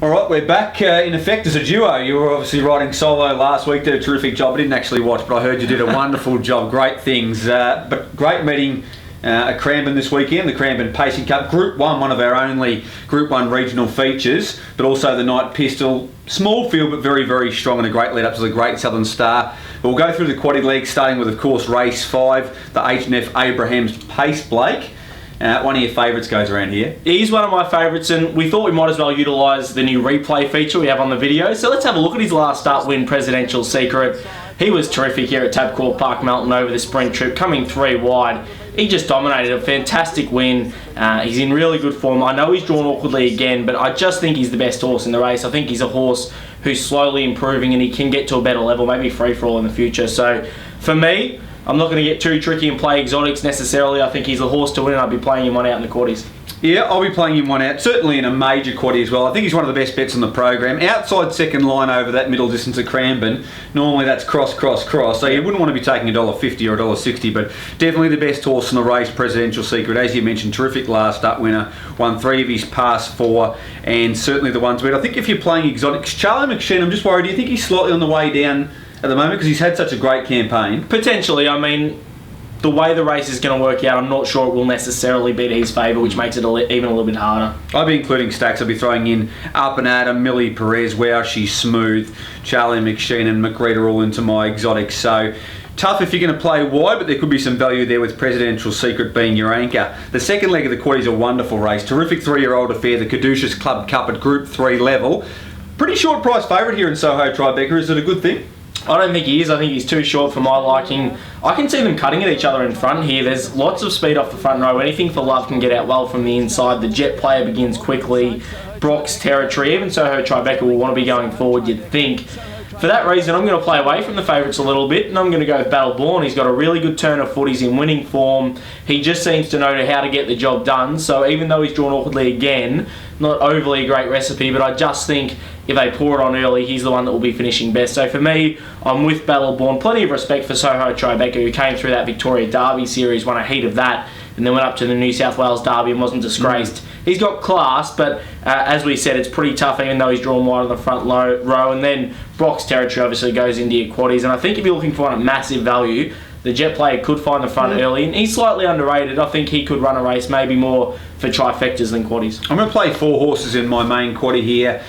All right, we're back in effect as a duo. You were obviously riding solo last week, did a terrific job. I didn't actually watch, but I heard you did a wonderful job. Great things. But great meeting at Cranbourne this weekend, the Cranbourne Pacing Cup. Group 1, one of our only Group 1 regional features, but also the Night Pistol. Small field, but very, very strong, and a great lead up to the Great Southern Star. We'll go through the quaddie league, starting with, of course, race 5, the H&F Abrahams Pace Blake. One of your favourites goes around here. He's one of my favourites, and we thought we might as well utilise the new replay feature we have on the video. So let's have a look at his last start win, Presidential Secret. He was terrific here at Tabcorp Park Melton over the sprint trip, coming 3 wide. He just dominated, a fantastic win. He's in really good form. I know he's drawn awkwardly again, but I just think he's the best horse in the race. I think he's a horse who's slowly improving, and he can get to a better level, maybe free-for-all in the future. So for me, I'm not going to get too tricky and play exotics necessarily. I think he's a horse to win, and I'll be playing him one out in the quaddies. Yeah, I'll be playing him one out, certainly in a major quaddie as well. I think he's one of the best bets on the program. Outside second line over that middle distance at Cranbourne, normally that's cross. So you wouldn't want to be taking $1.50 or $1.60, but definitely the best horse in the race, Presidential Secret. As you mentioned, terrific last up winner, won 3 of his past 4, and certainly the ones. But I think if you're playing exotics, Charlie McSheen, I'm just worried, do you think he's slightly on the way down at the moment because he's had such a great campaign? Potentially. I mean, the way the race is going to work out, I'm not sure it will necessarily be to his favour, which makes it even a little bit harder. I'll be including stacks. I'll be throwing in Up and Adam, Millie Perez, Wow She's Smooth, Charlie McSheen and McGreeder all into my exotics. So tough if you're going to play wide, but there could be some value there with Presidential Secret being your anchor. The second leg of the quaddie is a wonderful race. Terrific 3-year-old affair, the Caduceus Club Cup at Group 3 level. Pretty short price favourite here in Soho Tribeca. Is it a good thing? I don't think he is. I think he's too short for my liking. I can see them cutting at each other in front here. There's lots of speed off the front row. Anything for Love can get out well from the inside. The Jet Player begins quickly. Brock's Territory. Even Soho Tribeca will want to be going forward, you'd think. For that reason, I'm going to play away from the favourites a little bit, and I'm going to go with Battleborn. He's got a really good turn of foot. He's in winning form. He just seems to know how to get the job done. So even though he's drawn awkwardly again, not overly a great recipe, but I just think if they pour it on early, he's the one that will be finishing best. So for me, I'm with Battleborn. Plenty of respect for Soho Tribeca, who came through that Victoria Derby series, won a heat of that, and then went up to the New South Wales Derby and wasn't disgraced. He's got class, but as we said, it's pretty tough, even though he's drawn wide on the front row. And then Brock's Territory obviously goes into your quaddies. And I think if you're looking for one at massive value, the Jet Player could find the front early, and he's slightly underrated. I think he could run a race maybe more for trifectas than quaddies. I'm going to play 4 horses in my main quaddie here.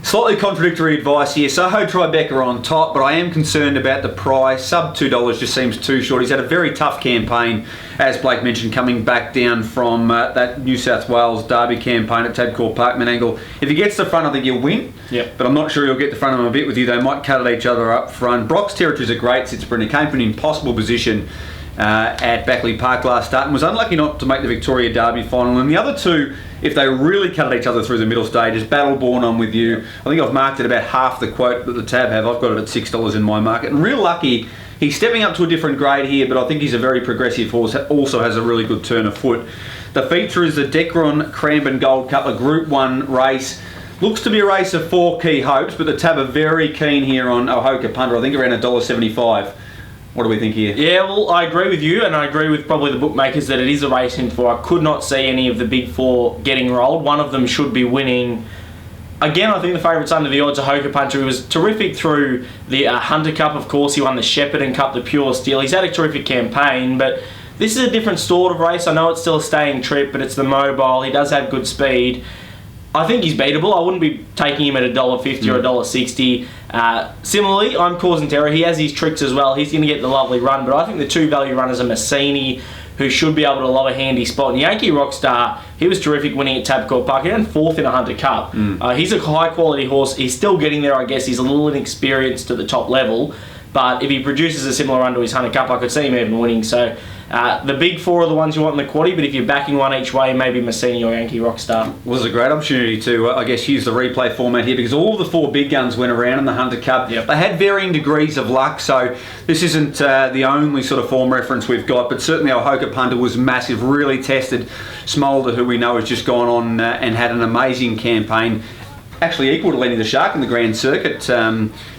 Slightly contradictory advice here. Soho Tribeca on top, but I am concerned about the price. Sub $2 just seems too short. He's had a very tough campaign, as Blake mentioned, coming back down from that New South Wales Derby campaign at Tabcorp Park Menangle. If he gets the front, I think he'll win. Yep. But I'm not sure he'll get the front of him a bit with you. They might cut at each other up front. Brock's Territory is a great sit sprinter. Came from an impossible position at Backley Park last start and was unlucky not to make the Victoria Derby final. And the other two, if they really cut at each other through the middle stages, Battleborn, I'm with you. I think I've marked it about half the quote that the Tab have. I've got it at $6 in my market. And real lucky, he's stepping up to a different grade here, but I think he's a very progressive horse. Also has a really good turn of foot. The feature is the Decron Cranbourne Gold Cup, a Group 1 race. Looks to be a race of 4 key hopes, but the Tab are very keen here on Ohoka Punter. I think around $1.75. What do we think here? Yeah, well, I agree with you, and I agree with probably the bookmakers that it is a race in 4. I could not see any of the big 4 getting rolled. One of them should be winning. Again, I think the favourite's under the odds. Ohoka Punter, he was terrific through the Hunter Cup, of course. He won the Shepparton Cup, the Pure Steel. He's had a terrific campaign, but this is a different sort of race. I know it's still a staying trip, but it's the mobile. He does have good speed. I think he's beatable. I wouldn't be taking him at $1.50 or $1.60. Similarly, I'm causing terror. He has his tricks as well. He's going to get the lovely run, but I think the 2 value runners are Massini, who should be able to love a handy spot. And Yankee Rockstar, he was terrific winning at Tabcorp Park. He ran 4th in a Hunter Cup. He's a high quality horse. He's still getting there, I guess. He's a little inexperienced at the top level. But if he produces a similar run to his Hunter Cup, I could see him even winning. So the big 4 are the ones you want in the quaddie, but if you're backing one each way, maybe Massini or Yankee Rockstar. Was a great opportunity to, I guess, use the replay format here, because all the 4 big guns went around in the Hunter Cup. Yep. They had varying degrees of luck, so this isn't the only sort of form reference we've got, but certainly Ohoka Punter was massive, really tested. Smolder, who we know has just gone on and had an amazing campaign. actually equal to Lenny the Shark in the Grand Circuit,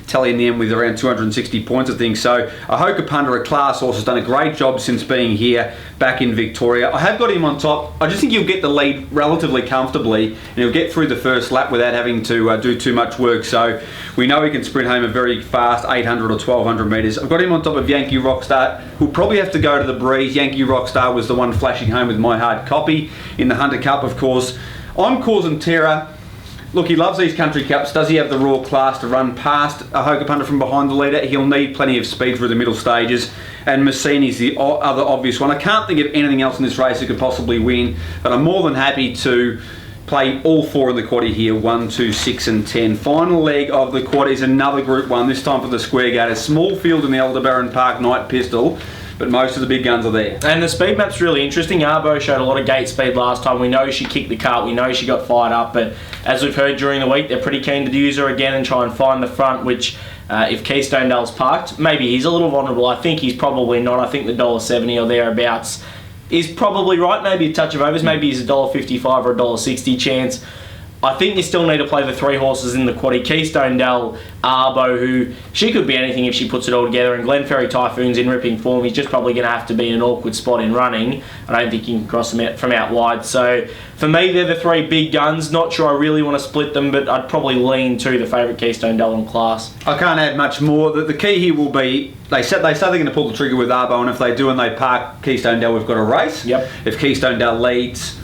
tallying them with around 260 points, I think. So Ahoka Punter, a class horse, has done a great job since being here back in Victoria. I have got him on top. I just think he'll get the lead relatively comfortably, and he'll get through the first lap without having to do too much work. So we know he can sprint home a very fast 800 or 1200 metres. I've got him on top of Yankee Rockstar, who'll probably have to go to the breeze. Yankee Rockstar was the one flashing home with my hard copy in the Hunter Cup, of course. I'm causing terror. Look, he loves these country cups. Does he have the raw class to run past Ahoka Punter from behind the leader? He'll need plenty of speed through the middle stages. And Massini's the other obvious one. I can't think of anything else in this race that could possibly win, but I'm more than happy to play all four in the quaddie here, 1, 2, 6 and 10. Final leg of the quaddie is another Group 1, this time for the square gate. A small field in the Aldebaran Park Night Pistol, but most of the big guns are there. And the speed map's really interesting. Arbo showed a lot of gate speed last time. We know she kicked the cart, we know she got fired up, but as we've heard during the week, they're pretty keen to use her again and try and find the front, which if Keystone Dale's parked, maybe he's a little vulnerable. I think he's probably not. I think the $1.70 or thereabouts is probably right. Maybe a touch of overs, maybe he's a $1.55 or a $1.60 chance. I think you still need to play the three horses in the quaddie. Keystone Dell, Arbo, who she could be anything if she puts it all together, and Glenferrie Typhoon's in ripping form. He's just probably going to have to be in an awkward spot in running. I don't think you can cross them out from out wide. So for me, they're the three big guns. Not sure I really want to split them, but I'd probably lean to the favourite Keystone Dell in class. I can't add much more. The key here will be, they say they're going to pull the trigger with Arbo, and if they do and they park Keystone Dell, we've got a race. Yep. If Keystone Dell leads,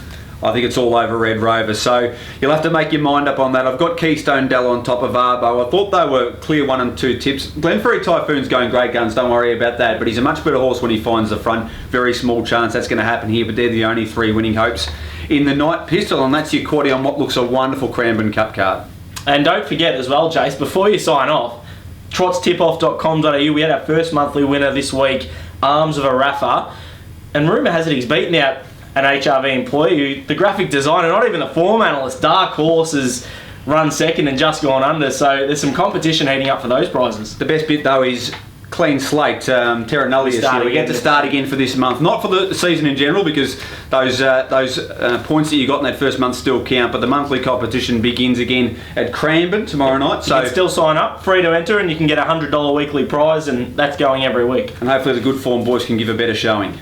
I think it's all over Red Rover. So you'll have to make your mind up on that. I've got Keystone Dell on top of Arbo. I thought they were clear 1 and 2 tips. Glenferrie Typhoon's going great guns, don't worry about that, but he's a much better horse when he finds the front. Very small chance that's going to happen here, but they're the only 3 winning hopes in the Night Pistol, and that's your quaddie on what looks a wonderful Cranbourne Cup card. And don't forget as well, Jace, before you sign off, trotstipoff.com.au, we had our first monthly winner this week, Arms of a Rafa, and rumour has it he's beaten out an HRV employee who, the graphic designer, not even the form analyst, Dark Horse, has run second and just gone under, so there's some competition heating up for those prizes. The best bit though is clean slate. Terra Nullius here. We get to start again for this month, not for the season in general, because those points that you got in that first month still count, but the monthly competition begins again at Cranbourne tomorrow night. So you can still sign up, free to enter, and you can get a $100 weekly prize, and that's going every week. And hopefully the good form boys can give a better showing.